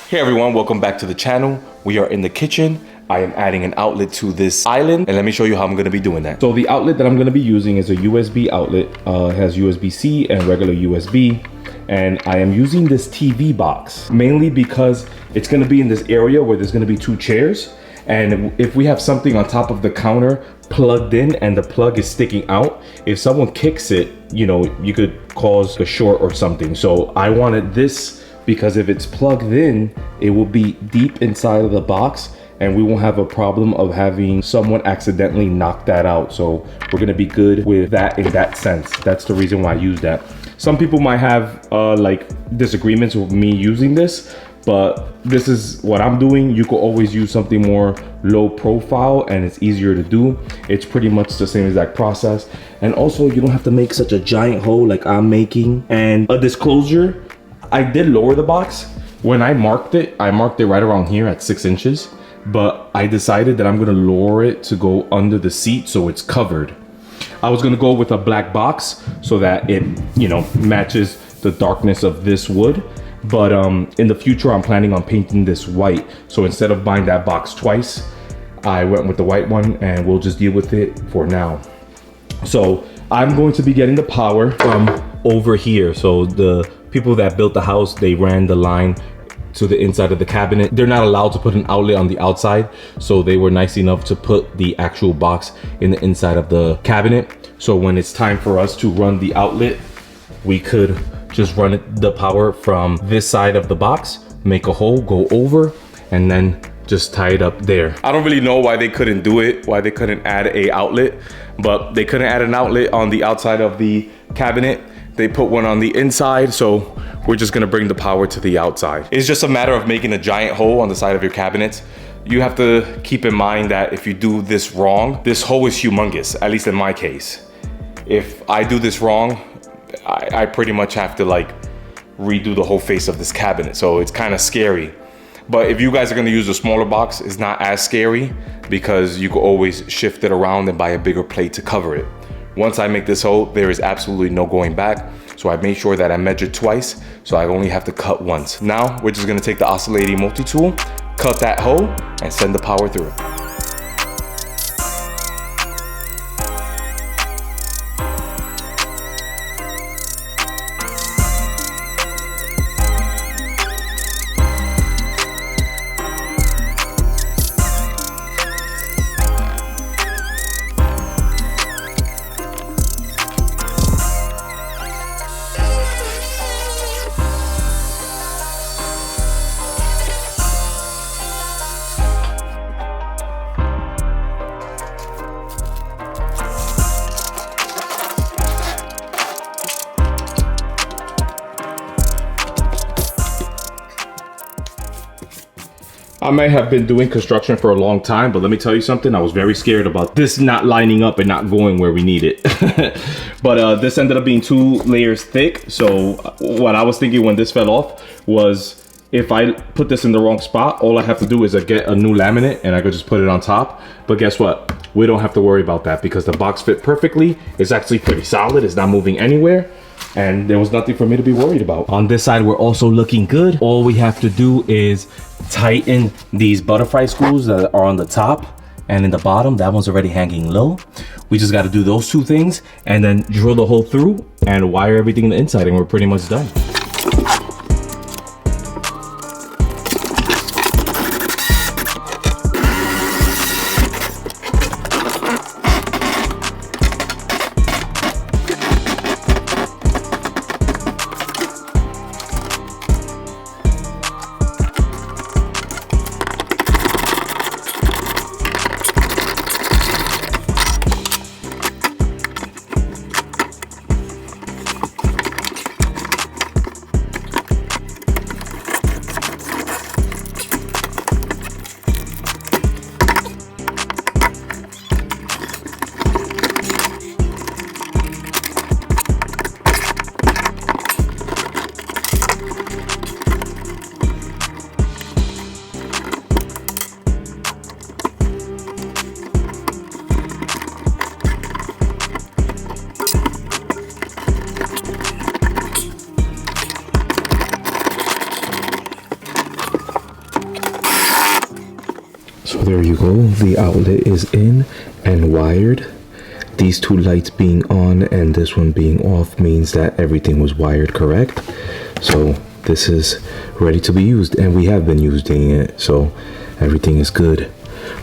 Hey everyone, welcome back to the channel. We are in the kitchen. I am adding an outlet to this island, and let me show you how I'm gonna be doing that. So the outlet that I'm gonna be using is a USB outlet. It has USB-C and regular USB. And I am using this TV box, mainly because it's gonna be in this area where there's gonna be two chairs. And if we have something on top of the counter plugged in and the plug is sticking out, if someone kicks it, you know, you could cause a short or something. So I wanted this because if it's plugged in, it will be deep inside of the box and we won't have a problem of having someone accidentally knock that out. So we're gonna be good with that in that sense. That's the reason why I use that. Some people might have like disagreements with me using this, but this is what I'm doing. You could always use something more low profile and it's easier to do. It's pretty much the same exact process. And also you don't have to make such a giant hole like I'm making. And a disclosure, I did lower the box. When I marked it right around here at 6 inches, but I decided that I'm gonna lower it to go under the seat so it's covered. I was gonna go with a black box so that it, you know, matches the darkness of this wood. But in the future, I'm planning on painting this white. So instead of buying that box twice, I went with the white one and we'll just deal with it for now. So I'm going to be getting the power from over here. So the people that built the house, they ran the line to the inside of the cabinet. They're not allowed to put an outlet on the outside. So they were nice enough to put the actual box in the inside of the cabinet. So when it's time for us to run the outlet, we could just run the power from this side of the box, make a hole, go over, and then just tie it up there. I don't really know why they couldn't do it, why they couldn't add a outlet, but they couldn't add an outlet on the outside of the cabinet. They put one on the inside, so we're just gonna bring the power to the outside. It's just a matter of making a giant hole on the side of your cabinets. You have to keep in mind that if you do this wrong, this hole is humongous, at least in my case. If I do this wrong, I pretty much have to like redo the whole face of this cabinet. So it's kind of scary. But if you guys are gonna use a smaller box, it's not as scary because you can always shift it around and buy a bigger plate to cover it. Once I make this hole, there is absolutely no going back. So I made sure that I measured twice, so I only have to cut once. Now, we're just gonna take the oscillating multi-tool, cut that hole, and send the power through. I might have been doing construction for a long time, but let me tell you something. I was very scared about this not lining up and not going where we need it. But this ended up being 2 layers thick. So what I was thinking when this fell off was if I put this in the wrong spot, all I have to do is get a new laminate and I could just put it on top. But guess what? We don't have to worry about that because the box fit perfectly. It's actually pretty solid. It's not moving anywhere. And there was nothing for me to be worried about. On this side, we're also looking good. All we have to do is tighten these butterfly screws that are on the top and in the bottom. That one's already hanging low. We just got to do those 2 things and then drill the hole through and wire everything in the inside, and we're pretty much done. So there you go, the outlet is in and wired. These two lights being on and this one being off means that everything was wired correct. So this is ready to be used, and we have been using it, so everything is good.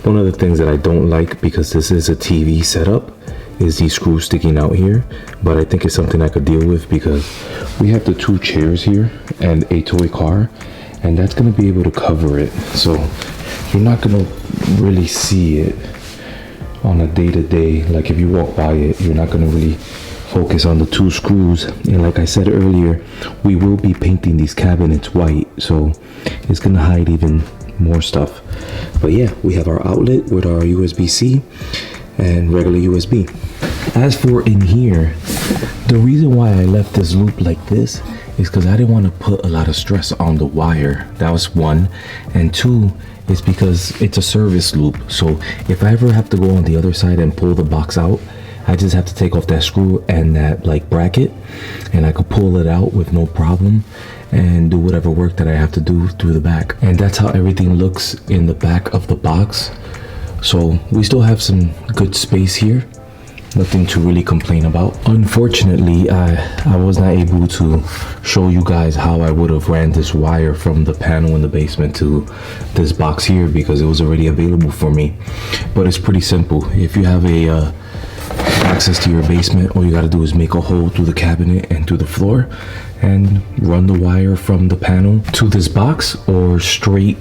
One of the things that I don't like, because this is a TV setup, is these screws sticking out here, but I think it's something I could deal with because we have the two chairs here and a toy car, and that's going to be able to cover it, so you're not going to really see it on a day-to-day. Like if you walk by it, you're not going to really focus on the two screws. And like I said earlier, we will be painting these cabinets white, so it's going to hide even more stuff. But yeah, we have our outlet with our USB-C and regular USB. As for in here, the reason why I left this loop like this is because I didn't want to put a lot of stress on the wire. That was one. And two, it's because it's a service loop. So if I ever have to go on the other side and pull the box out, I just have to take off that screw and that like bracket, and I could pull it out with no problem and do whatever work that I have to do through the back. And that's how everything looks in the back of the box. So we still have some good space here. Nothing to really complain about. Unfortunately, I was not able to show you guys how I would have ran this wire from the panel in the basement to this box here because it was already available for me. But it's pretty simple. If you have a access to your basement, all you got to do is make a hole through the cabinet and through the floor and run the wire from the panel to this box or straight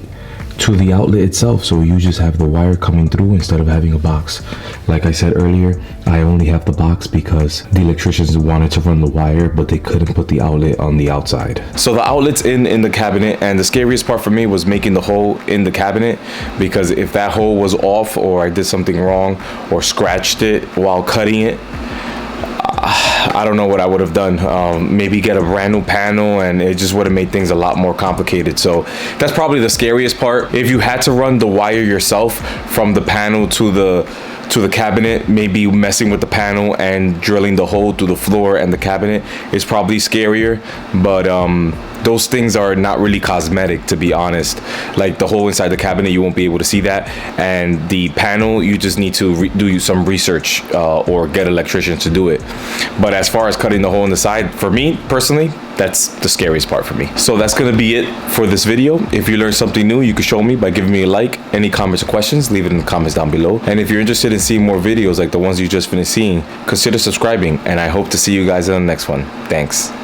to the outlet itself, so you just have the wire coming through instead of having a box. Like I said earlier, I only have the box because the electricians wanted to run the wire, but they couldn't put the outlet on the outside. So the outlet's in the cabinet, and the scariest part for me was making the hole in the cabinet, because if that hole was off or I did something wrong or scratched it while cutting it, I don't know what I would have done. Maybe get a brand new panel, and it just would have made things a lot more complicated. So that's probably the scariest part. If you had to run the wire yourself from the panel to the cabinet, maybe messing with the panel and drilling the hole through the floor and the cabinet is probably scarier. But those things are not really cosmetic, to be honest. Like the hole inside the cabinet, you won't be able to see that, and the panel, you just need to do some research or get electricians to do it. But as far as cutting the hole in the side, for me personally, that's the scariest part for me. So that's gonna be it for this video. If you learned something new, you can show me by giving me a like. Any comments or questions, leave it in the comments down below. And if you're interested in seeing more videos like the ones you just finished seeing, consider subscribing, and I hope to see you guys in the next one. Thanks.